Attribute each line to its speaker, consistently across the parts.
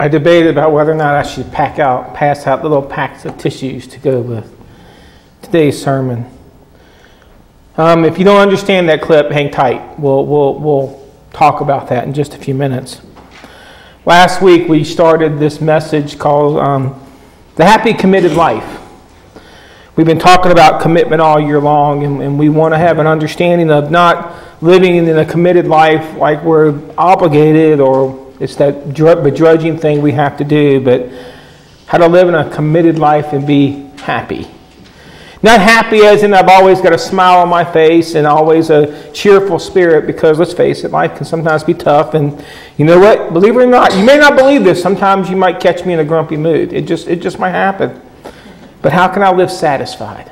Speaker 1: I debated about whether or not I should pass out little packs of tissues to go with today's sermon. If you don't understand that clip, hang tight. We'll talk about that in just a few minutes. Last week we started this message called The Happy Committed Life. We've been talking about commitment all year long, and we want to have an understanding of not living in a committed life like we're obligated or it's that begrudging thing we have to do, but how to live in a committed life and be happy. Not happy as in I've always got a smile on my face and always a cheerful spirit, because let's face it, life can sometimes be tough. And you know what? Believe it or not, you may not believe this. Sometimes you might catch me in a grumpy mood. It just might happen. But how can I live satisfied?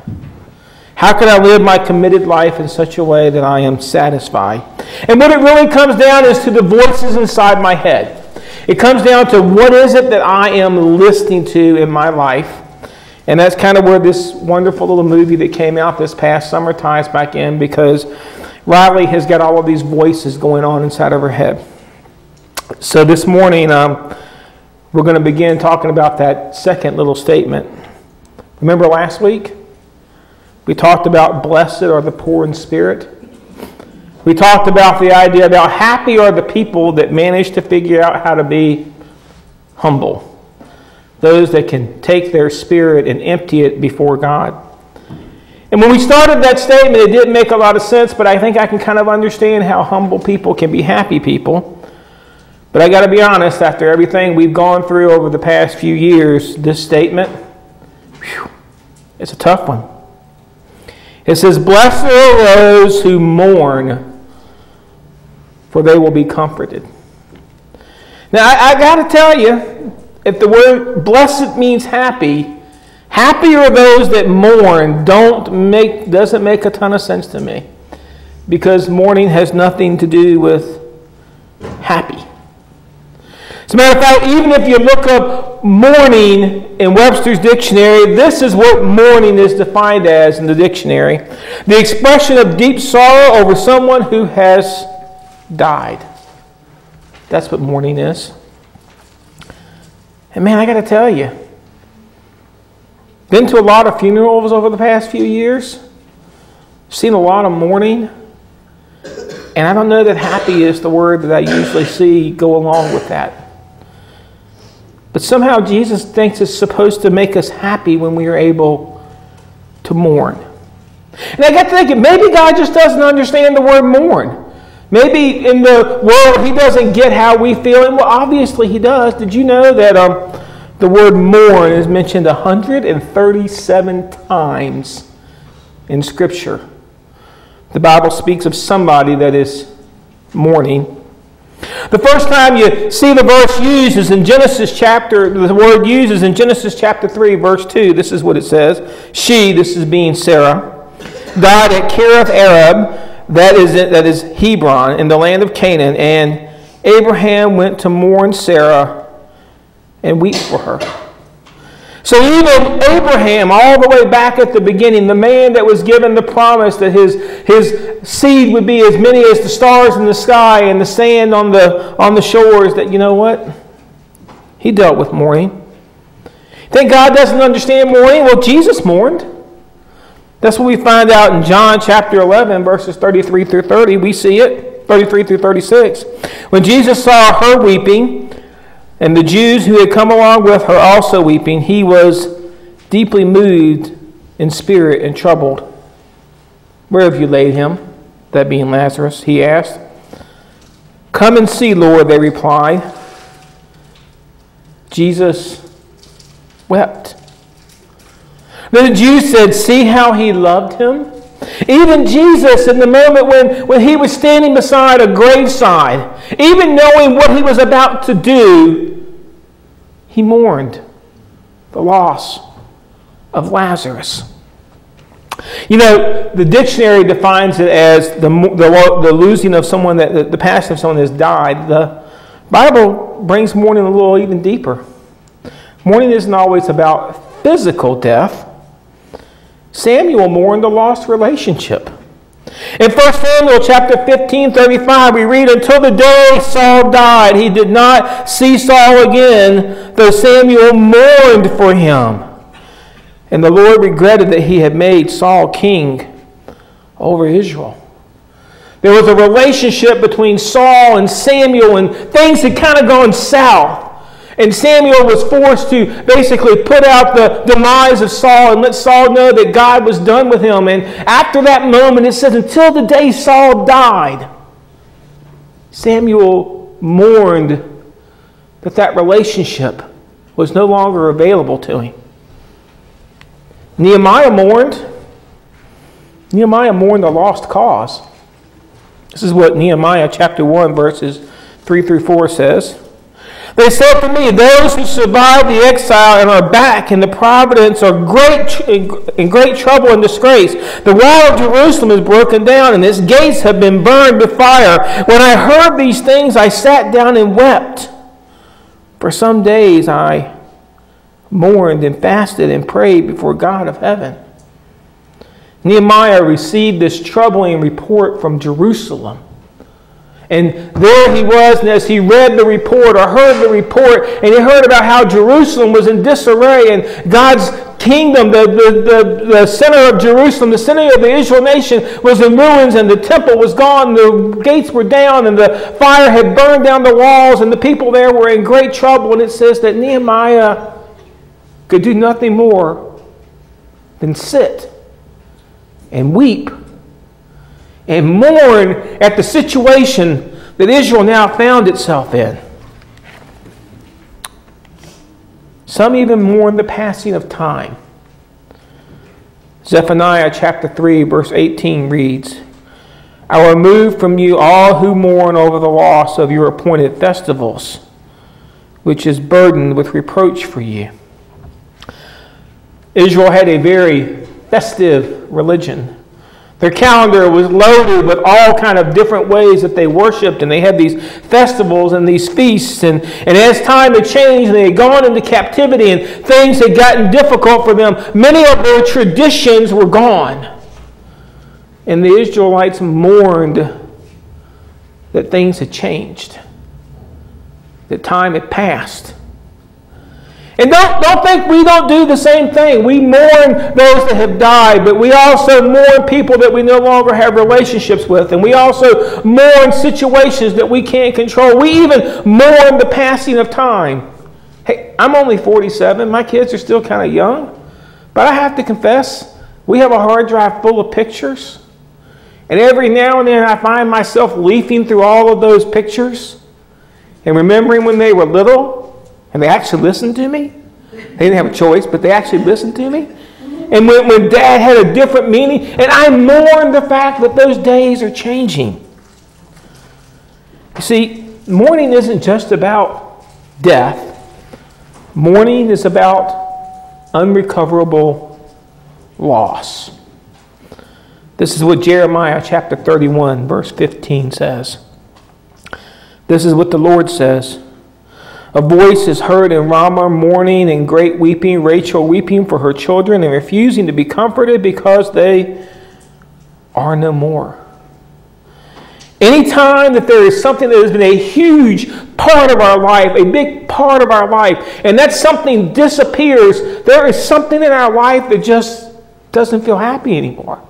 Speaker 1: How can I live my committed life in such a way that I am satisfied? And what it really comes down is to the voices inside my head. It comes down to what is it that I am listening to in my life. And that's kind of where this wonderful little movie that came out this past summer ties back in, because Riley has got all of these voices going on inside of her head. So this morning, we're going to begin talking about that second little statement. Remember last week? We talked about blessed are the poor in spirit. We talked about the idea about happy are the people that manage to figure out how to be humble. Those that can take their spirit and empty it before God. And when we started that statement, it didn't make a lot of sense, but I think I can kind of understand how humble people can be happy people. But I got to be honest, after everything we've gone through over the past few years, this statement, it's a tough one. It says, blessed are those who mourn, for they will be comforted. Now, I got to tell you, if the word blessed means happy, happy are those that mourn doesn't make a ton of sense to me. Because mourning has nothing to do with happy. As a matter of fact, even if you look up mourning in Webster's dictionary, this is what mourning is defined as in the dictionary. The expression of deep sorrow over someone who has died. That's what mourning is. And man, I got to tell you, been to a lot of funerals over the past few years, seen a lot of mourning, and I don't know that happy is the word that I usually see go along with that. But somehow Jesus thinks it's supposed to make us happy when we are able to mourn. And I got thinking, maybe God just doesn't understand the word mourn. Maybe in the world he doesn't get how we feel. And well, obviously he does. Did you know that the word mourn is mentioned 137 times in Scripture? The Bible speaks of somebody that is mourning. The first time you see the verse used is in the word used is in Genesis chapter 3, verse 2. This is what it says. She, this is being Sarah, died at Kiriath Arab, that is Hebron, in the land of Canaan, and Abraham went to mourn Sarah and weep for her. So even Abraham, all the way back at the beginning, the man that was given the promise that his seed would be as many as the stars in the sky and the sand on the shores, that, you know what? He dealt with mourning. Think God doesn't understand mourning? Well, Jesus mourned. That's what we find out in John chapter 11, verses 33 through 30. We see it, 33 through 36. When Jesus saw her weeping, and the Jews who had come along with her also weeping, he was deeply moved in spirit and troubled. Where have you laid him? That being Lazarus, he asked. Come and see, Lord, they replied. Jesus wept. Then the Jews said, see how he loved him? Even Jesus, in the moment when he was standing beside a graveside, even knowing what he was about to do, he mourned the loss of Lazarus. You know, the dictionary defines it as the losing of someone, the passing of someone that has died. The Bible brings mourning a little even deeper. Mourning isn't always about physical death. Samuel mourned a lost relationship. In 1 Samuel chapter 15:35, we read, until the day Saul died, he did not see Saul again, though Samuel mourned for him. And the Lord regretted that he had made Saul king over Israel. There was a relationship between Saul and Samuel, and things had kind of gone south. And Samuel was forced to basically put out the demise of Saul and let Saul know that God was done with him. And after that moment, it says, until the day Saul died, Samuel mourned that relationship was no longer available to him. Nehemiah mourned. Nehemiah mourned a lost cause. This is what Nehemiah chapter 1 verses 3 through 4 says. They said to me, those who survived the exile and are back in the providence are in great trouble and disgrace. The wall of Jerusalem is broken down and its gates have been burned with fire. When I heard these things, I sat down and wept. For some days I mourned and fasted and prayed before God of heaven. Nehemiah received this troubling report from Jerusalem. And there he was, and as he read the report or heard the report, and he heard about how Jerusalem was in disarray, and God's kingdom, the center of Jerusalem, the center of the Israel nation, was in ruins, and the temple was gone, the gates were down, and the fire had burned down the walls, and the people there were in great trouble. And it says that Nehemiah could do nothing more than sit and weep and mourn at the situation that Israel now found itself in. Some even mourn the passing of time. Zephaniah chapter 3 verse 18 reads, I will remove from you all who mourn over the loss of your appointed festivals, which is burdened with reproach for you. Israel had a very festive religion. Their calendar was loaded with all kind of different ways that they worshiped, and they had these festivals and these feasts. And as time had changed and they had gone into captivity and things had gotten difficult for them, many of their traditions were gone. And the Israelites mourned that things had changed, that time had passed. And don't think we don't do the same thing. We mourn those that have died, but we also mourn people that we no longer have relationships with. And we also mourn situations that we can't control. We even mourn the passing of time. Hey, I'm only 47. My kids are still kind of young. But I have to confess, we have a hard drive full of pictures. And every now and then I find myself leafing through all of those pictures and remembering when they were little. And they actually listened to me. They didn't have a choice, but they actually listened to me. And when Dad had a different meaning, and I mourn the fact that those days are changing. You see, mourning isn't just about death. Mourning is about unrecoverable loss. This is what Jeremiah chapter 31, verse 15 says. This is what the Lord says. A voice is heard in Ramah, mourning and great weeping, Rachel weeping for her children and refusing to be comforted because they are no more. Anytime that there is something that has been a huge part of our life, a big part of our life, and that something disappears, there is something in our life that just doesn't feel happy anymore.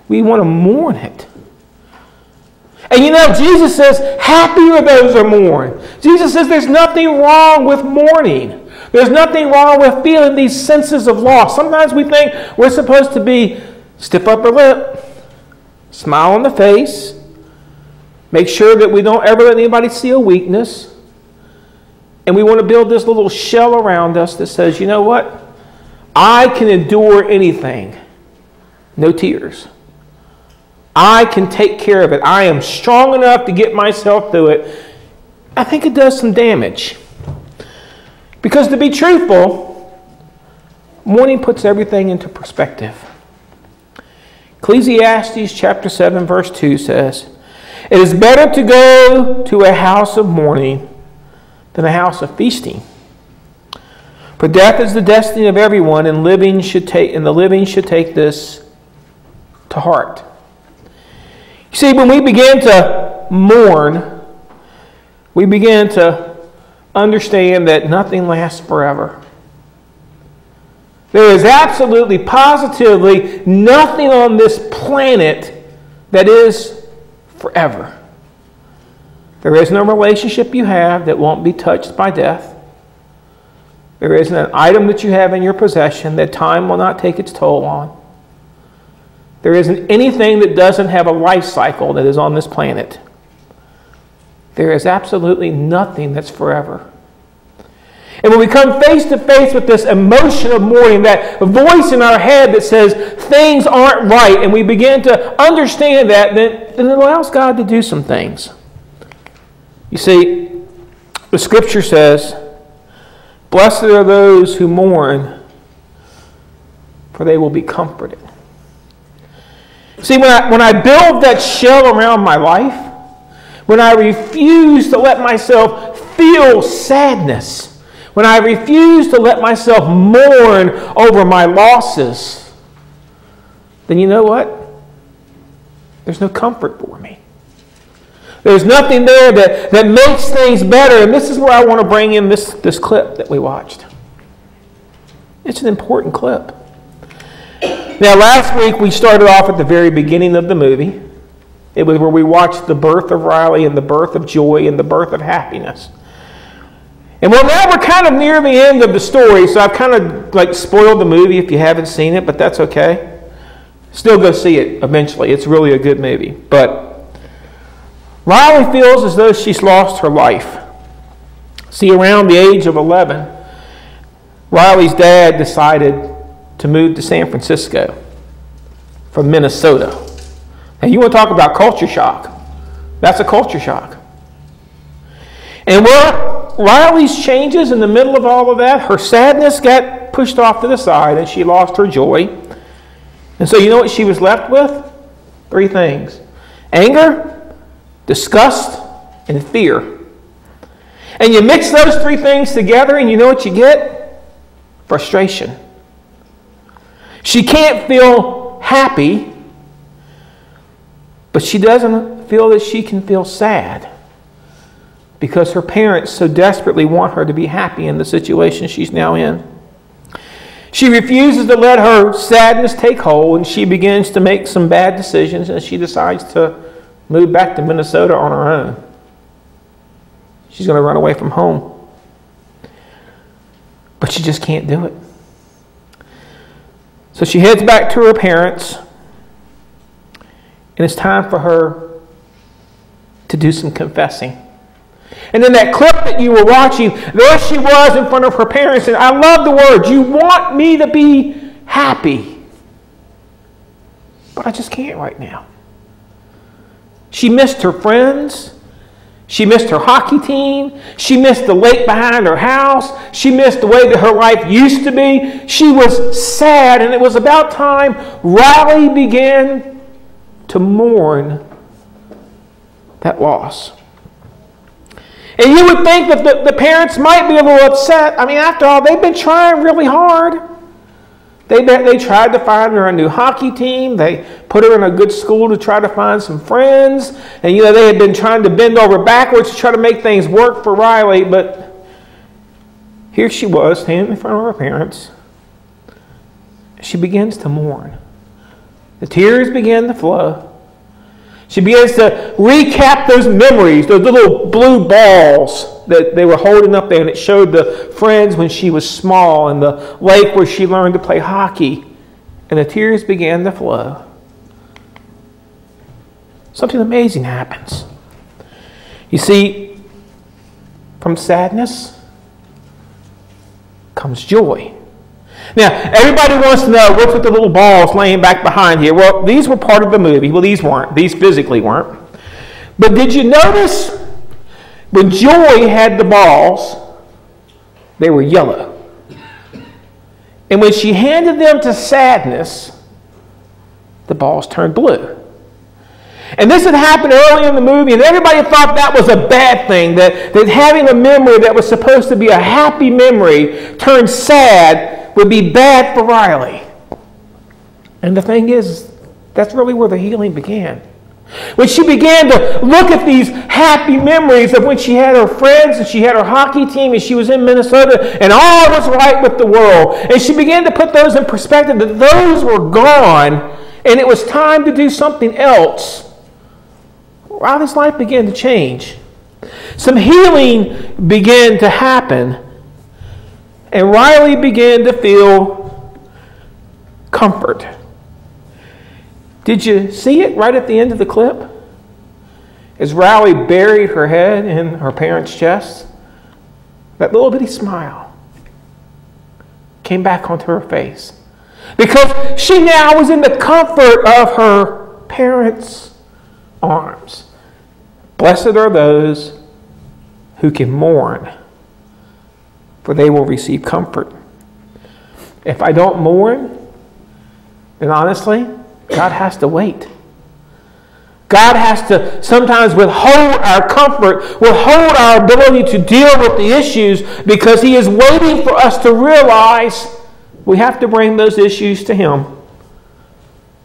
Speaker 1: We want to mourn it. And you know, Jesus says, happy are those who mourn. Jesus says there's nothing wrong with mourning. There's nothing wrong with feeling these senses of loss. Sometimes we think we're supposed to be stiff upper lip, smile on the face, make sure that we don't ever let anybody see a weakness. And we want to build this little shell around us that says, you know what? I can endure anything. No tears. I can take care of it. I am strong enough to get myself through it. I think it does some damage. Because to be truthful, mourning puts everything into perspective. Ecclesiastes chapter 7 verse 2 says, it is better to go to a house of mourning than a house of feasting. For death is the destiny of everyone, and the living should take this to heart. You see, when we begin to mourn, we begin to understand that nothing lasts forever. There is absolutely, positively nothing on this planet that is forever. There is no relationship you have that won't be touched by death. There isn't an item that you have in your possession that time will not take its toll on. There isn't anything that doesn't have a life cycle that is on this planet. There is absolutely nothing that's forever. And when we come face to face with this emotion of mourning, that voice in our head that says things aren't right, and we begin to understand that, then it allows God to do some things. You see, the scripture says, "Blessed are those who mourn, for they will be comforted." See, when I build that shell around my life, when I refuse to let myself feel sadness, when I refuse to let myself mourn over my losses, then you know what? There's no comfort for me. There's nothing there that makes things better. And this is where I want to bring in this clip that we watched. It's an important clip. Now, last week we started off at the very beginning of the movie. It was where we watched the birth of Riley and the birth of joy and the birth of happiness. And well, now we're kind of near the end of the story, so I've kind of like spoiled the movie if you haven't seen it, but that's okay. Still go see it eventually. It's really a good movie. But Riley feels as though she's lost her life. See, around the age of 11, Riley's dad decided to move to San Francisco from Minnesota. Now, you want to talk about culture shock. That's a culture shock. And where Riley's changes in the middle of all of that, her sadness got pushed off to the side and she lost her joy. And so you know what she was left with? 3 things. Anger, disgust, and fear. And you mix those 3 things together and you know what you get? Frustration. She can't feel happy, but she doesn't feel that she can feel sad because her parents so desperately want her to be happy in the situation she's now in. She refuses to let her sadness take hold, and she begins to make some bad decisions, and she decides to move back to Minnesota on her own. She's going to run away from home. But she just can't do it. So she heads back to her parents, and it's time for her to do some confessing. And then that clip that you were watching, there she was in front of her parents, and I love the words, "You want me to be happy, but I just can't right now." She missed her friends. She missed her hockey team. She missed the lake behind her house. She missed the way that her life used to be. She was sad, and it was about time Riley began to mourn that loss. And you would think that the parents might be a little upset. I mean, after all, they've been trying really hard. They tried to find her a new hockey team. They put her in a good school to try to find some friends. And, you know, they had been trying to bend over backwards to try to make things work for Riley. But here she was, standing in front of her parents. She begins to mourn. The tears begin to flow. She begins to recap those memories, those little blue balls that they were holding up there, and it showed the friends when she was small and the lake where she learned to play hockey. And the tears began to flow. Something amazing happens. You see, from sadness comes joy. Now, everybody wants to know what's with the little balls laying back behind here. Well, these were part of the movie. Well, these weren't. These physically weren't. But did you notice when Joy had the balls, they were yellow. And when she handed them to Sadness, the balls turned blue. And this had happened early in the movie, and everybody thought that was a bad thing, that having a memory that was supposed to be a happy memory turned sad would be bad for Riley. And the thing is, That's really where the healing began. When she began to look at these happy memories of when she had her friends and she had her hockey team and she was in Minnesota and all was right with the world. And she began to put those in perspective, that those were gone and it was time to do something else. Riley's life began to change. Some healing began to happen. And Riley began to feel comfort. Did you see it right at the end of the clip? As Riley buried her head in her parents' chest, that little bitty smile came back onto her face. Because she now was in the comfort of her parents' arms. Blessed are those who can mourn, for they will receive comfort. If I don't mourn, then honestly, God has to wait. God has to sometimes withhold our comfort, withhold our ability to deal with the issues, because He is waiting for us to realize we have to bring those issues to Him.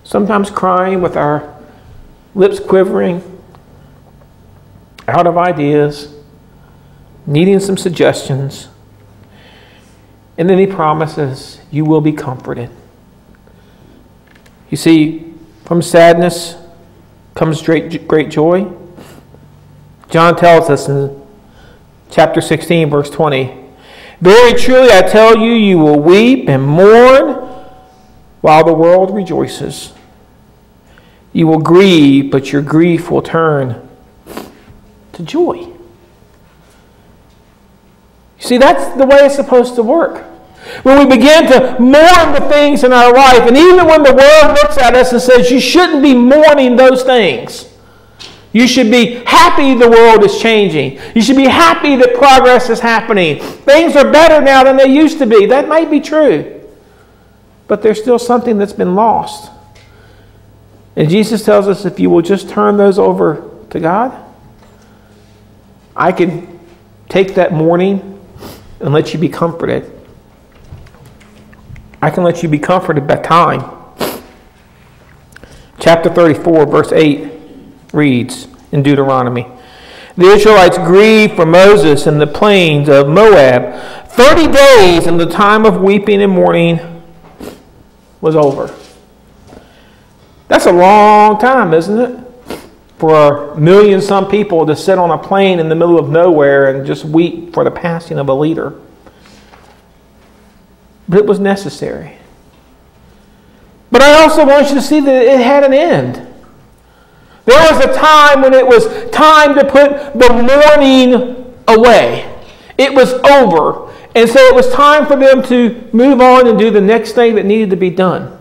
Speaker 1: Sometimes crying with our lips quivering, out of ideas, needing some suggestions. And then He promises, you will be comforted. You see, from sadness comes great joy. John tells us in chapter 16, verse 20, very truly I tell you, you will weep and mourn while the world rejoices. You will grieve, but your grief will turn to joy. You see, that's the way it's supposed to work. When we begin to mourn the things in our life, and even when the world looks at us and says, you shouldn't be mourning those things. You should be happy the world is changing. You should be happy that progress is happening. Things are better now than they used to be. That might be true. But there's still something that's been lost. And Jesus tells us, if you will just turn those over to God, I can take that mourning and let you be comforted. I can let you be comforted by time. Chapter 34, verse 8 reads in Deuteronomy, the Israelites grieved for Moses in the plains of Moab 30 days, and the time of weeping and mourning was over. That's a long time, isn't it? For a million some people to sit on a plain in the middle of nowhere and just weep for the passing of a leader. But it was necessary. But I also want you to see that it had an end. There was a time when it was time to put the mourning away. It was over. And so it was time for them to move on and do the next thing that needed to be done.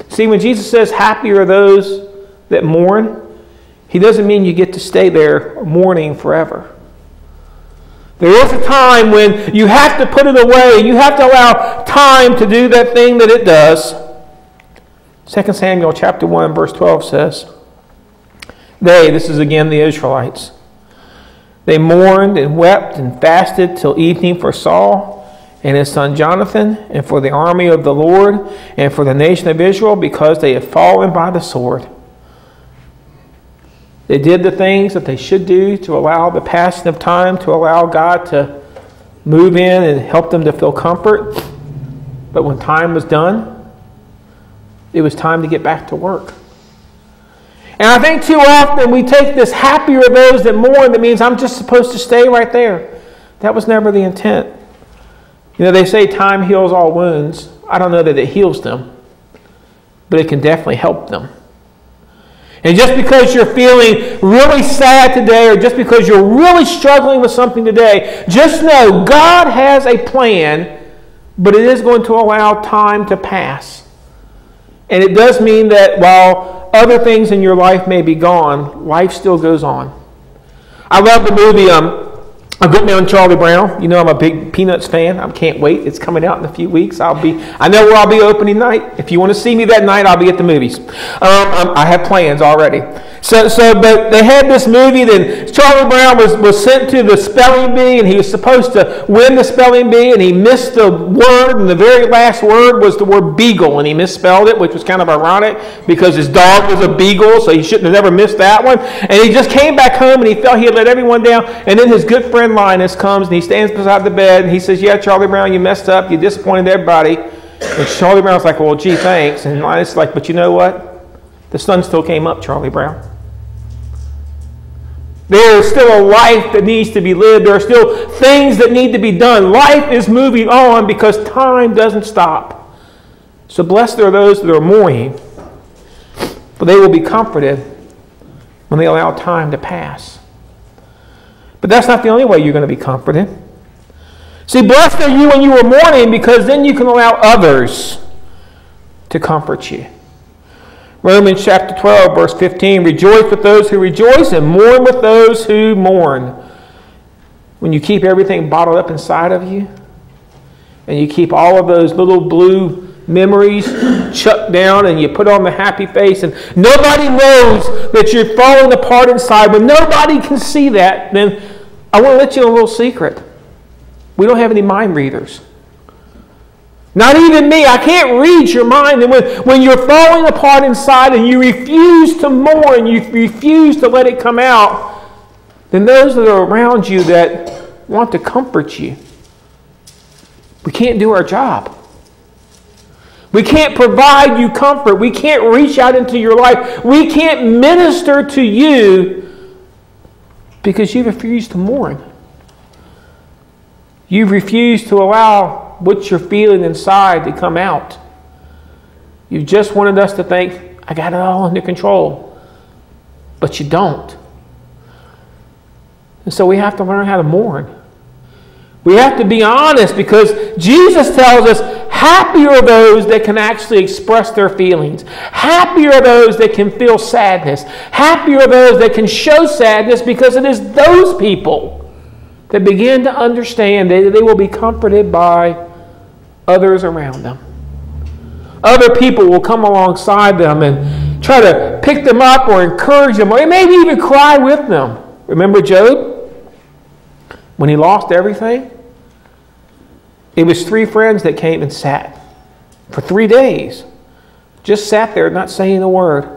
Speaker 1: See, when Jesus says, happy are those that mourn, He doesn't mean you get to stay there mourning forever. There is a time when you have to put it away. You have to allow time to do that thing that it does. 2 Samuel chapter 1 verse 12 says, this is again the Israelites, they mourned and wept and fasted till evening for Saul and his son Jonathan, and for the army of the Lord, and for the nation of Israel, because they had fallen by the sword. They did the things that they should do to allow the passing of time, to allow God to move in and help them to feel comfort. But when time was done, it was time to get back to work. And I think too often we take this happier of those that mourn, that means I'm just supposed to stay right there. That was never the intent. You know, they say time heals all wounds. I don't know that it heals them, but it can definitely help them. And just because you're feeling really sad today, or just because you're really struggling with something today, just know God has a plan, but it is going to allow time to pass. And it does mean that while other things in your life may be gone, life still goes on. I love the movie A good man, Charlie Brown. You know I'm a big Peanuts fan. I can't wait. It's coming out in a few weeks. I know where I'll be opening night. If you want to see me that night, I'll be at the movies. I have plans already. But they had this movie. Then Charlie Brown was sent to the spelling bee, and he was supposed to win the spelling bee, and he missed the word, and the very last word was the word beagle, and he misspelled it, which was kind of ironic because his dog was a beagle, so he shouldn't have never missed that one. And he just came back home, and he felt he had let everyone down. And then his good friend Linus comes, and he stands beside the bed, and he says, "Yeah, Charlie Brown, you messed up. You disappointed everybody." And Charlie Brown's like, "Well, gee, thanks." And Linus is like, "But you know what? The sun still came up, Charlie Brown. There is still a life that needs to be lived. There are still things that need to be done. Life is moving on because time doesn't stop. So blessed are those that are mourning, for they will be comforted when they allow time to pass." But that's not the only way you're going to be comforted. See, blessed are you when you are mourning, because then you can allow others to comfort you. Romans chapter 12, verse 15, "Rejoice with those who rejoice and mourn with those who mourn." When you keep everything bottled up inside of you, and you keep all of those little blue memories chucked down, and you put on the happy face, and nobody knows that you're falling apart inside, when nobody can see that, then I want to let you in a little secret. We don't have any mind readers. Not even me. I can't read your mind. And when you're falling apart inside and you refuse to mourn, you refuse to let it come out, then those that are around you that want to comfort you, we can't do our job. We can't provide you comfort. We can't reach out into your life. We can't minister to you because you refuse to mourn. You refuse to allow what you're feeling inside to come out. You just wanted us to think, I got it all under control. But you don't. And so we have to learn how to mourn. We have to be honest, because Jesus tells us, happy are those that can actually express their feelings. Happy are those that can feel sadness. Happy are those that can show sadness, because it is those people that begin to understand that they will be comforted by others around them. Other people will come alongside them and try to pick them up or encourage them, or maybe even cry with them. Remember Job? When he lost everything? It was 3 friends that came and sat for 3 days. Just sat there not saying a word,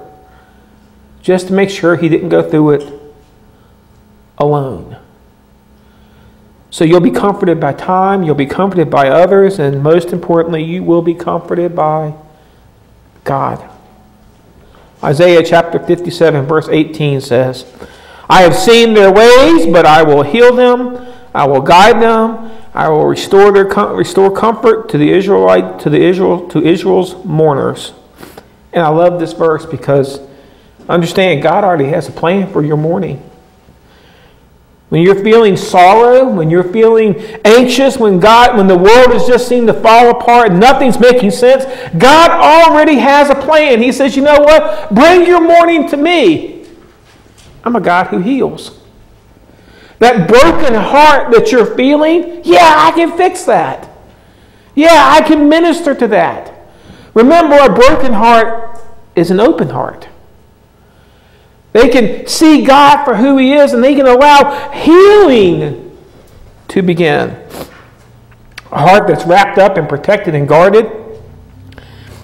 Speaker 1: just to make sure he didn't go through it alone. So you'll be comforted by time, you'll be comforted by others, and most importantly, you will be comforted by God. Isaiah chapter 57, verse 18 says, "I have seen their ways, but I will heal them. I will guide them. I will restore comfort to Israel's mourners." And I love this verse because understand, God already has a plan for your mourning. When you're feeling sorrow, when you're feeling anxious, when the world has just seemed to fall apart and nothing's making sense, God already has a plan. He says, you know what? Bring your mourning to me. I'm a God who heals. That broken heart that you're feeling, yeah, I can fix that. Yeah, I can minister to that. Remember, a broken heart is an open heart. They can see God for who He is, and they can allow healing to begin. A heart that's wrapped up and protected and guarded.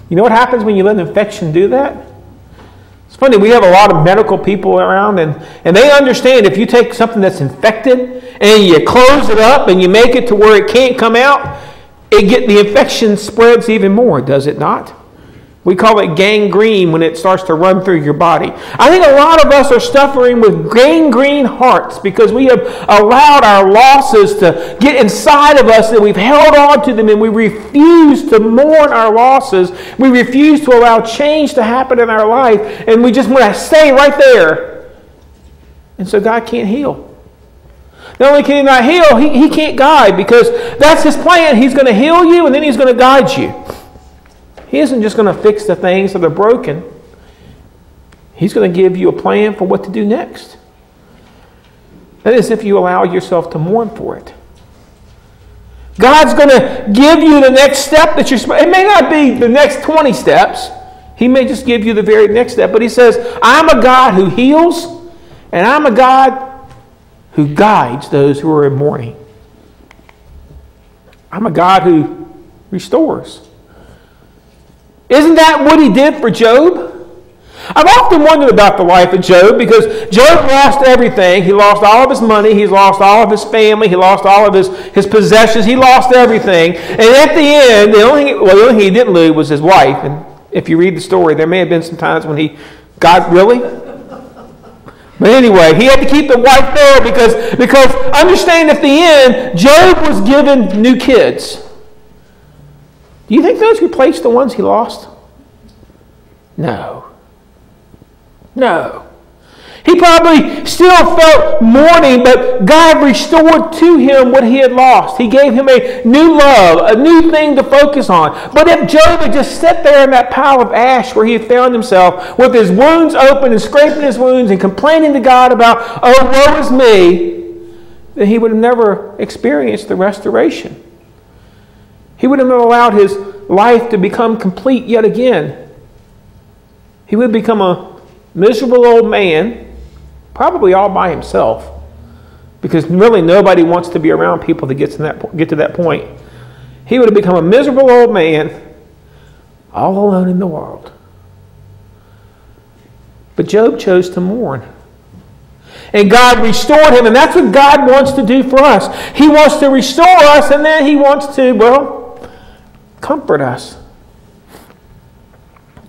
Speaker 1: You know what happens when you let an infection do that? It's funny, we have a lot of medical people around, and they understand if you take something that's infected and you close it up and you make it to where it can't come out, the infection spreads even more, does it not? We call it gangrene when it starts to run through your body. I think a lot of us are suffering with gangrene hearts because we have allowed our losses to get inside of us, and we've held on to them, and we refuse to mourn our losses. We refuse to allow change to happen in our life, and we just want to stay right there. And so God can't heal. Not only can He not heal, He can't guide, because that's His plan. He's going to heal you, and then He's going to guide you. He isn't just going to fix the things that are broken. He's going to give you a plan for what to do next. That is if you allow yourself to mourn for it. God's going to give you the next step that you're supposed. It may not be the next 20 steps. He may just give you the very next step. But he says, I'm a God who heals, and I'm a God who guides those who are in mourning. I'm a God who restores. Isn't that what he did for Job? I've often wondered about the life of Job, because Job lost everything. He lost all of his money. He lost all of his family. He lost all of his possessions. He lost everything. And at the end, the only thing he didn't lose was his wife. And if you read the story, there may have been some times when God, really? But anyway, he had to keep the wife there because understand, at the end, Job was given new kids. Do you think those replaced the ones he lost? No. No. He probably still felt mourning, but God restored to him what he had lost. He gave him a new love, a new thing to focus on. But if Job had just sat there in that pile of ash where he had found himself, with his wounds open and scraping his wounds and complaining to God about, oh, woe is me, then he would have never experienced the restoration. He would have never allowed his life to become complete yet again. He would become a miserable old man, probably all by himself, because really nobody wants to be around people that get to that point. He would have become a miserable old man, all alone in the world. But Job chose to mourn. And God restored him, and that's what God wants to do for us. He wants to restore us, and then he wants to, comfort us.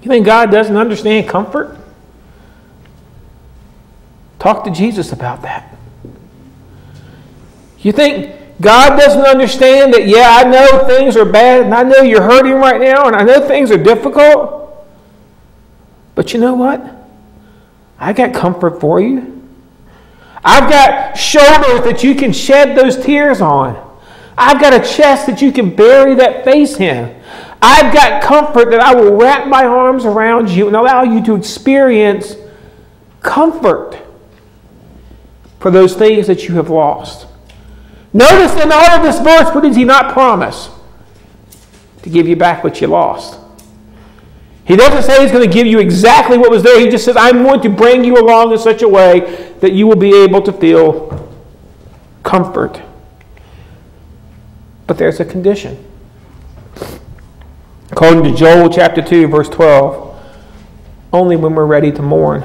Speaker 1: You think God doesn't understand comfort? Talk to Jesus about that. You think God doesn't understand that, yeah, I know things are bad, and I know you're hurting right now, and I know things are difficult, but you know what? I got comfort for you. I've got shoulders that you can shed those tears on. I've got a chest that you can bury that face in. I've got comfort that I will wrap my arms around you and allow you to experience comfort for those things that you have lost. Notice in all of this verse, what did he not promise? To give you back what you lost. He doesn't say he's going to give you exactly what was there. He just says, I'm going to bring you along in such a way that you will be able to feel comfort. But there's a condition. According to Joel chapter 2, verse 12, only when we're ready to mourn.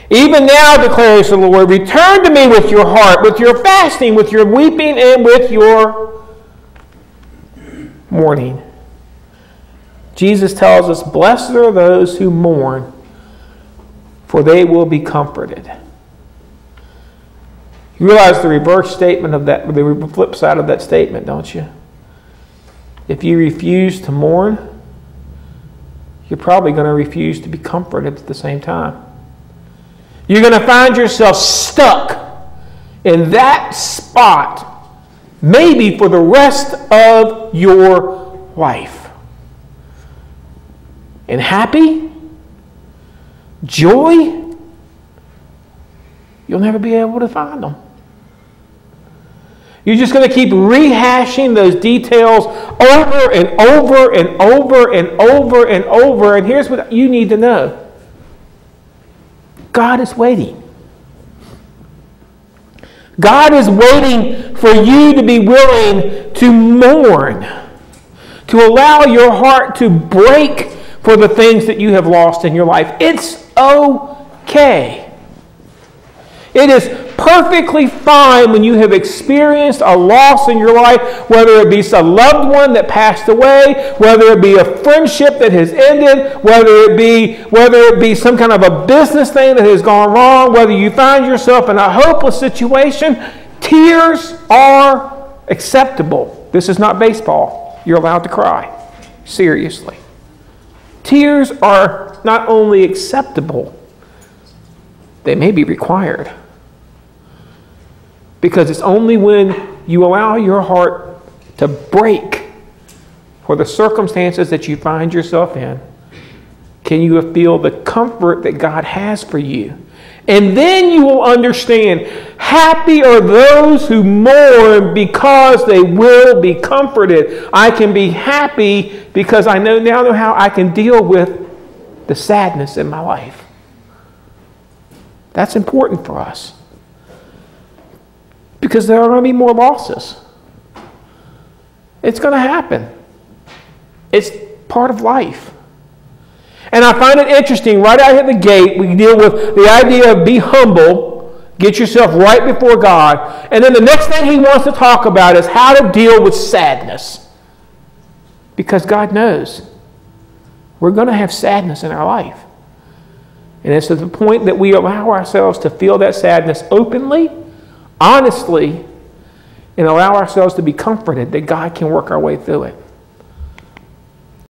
Speaker 1: Even now, declares the Lord, return to me with your heart, with your fasting, with your weeping, and with your mourning. Jesus tells us, blessed are those who mourn, for they will be comforted. You realize the reverse statement of that, the flip side of that statement, don't you? If you refuse to mourn, you're probably going to refuse to be comforted at the same time. You're going to find yourself stuck in that spot, maybe for the rest of your life. And happy, joy, you'll never be able to find them. You're just going to keep rehashing those details over and over and over and over and over. And here's what you need to know. God is waiting. God is waiting for you to be willing to mourn, to allow your heart to break for the things that you have lost in your life. It's okay. It is perfectly fine when you have experienced a loss in your life, whether it be a loved one that passed away, whether it be a friendship that has ended, whether it be some kind of a business thing that has gone wrong, whether you find yourself in a hopeless situation. Tears are acceptable. This is not baseball. You're allowed to cry. Seriously. Tears are not only acceptable, they may be required. Because it's only when you allow your heart to break for the circumstances that you find yourself in, can you feel the comfort that God has for you. And then you will understand, happy are those who mourn because they will be comforted. I can be happy because I now know how I can deal with the sadness in my life. That's important for us. Because there are going to be more losses. It's going to happen. It's part of life. And I find it interesting, right out of the gate, we deal with the idea of be humble, get yourself right before God, and then the next thing he wants to talk about is how to deal with sadness. Because God knows we're going to have sadness in our life. And it's to the point that we allow ourselves to feel that sadness openly, honestly, and allow ourselves to be comforted that God can work our way through it.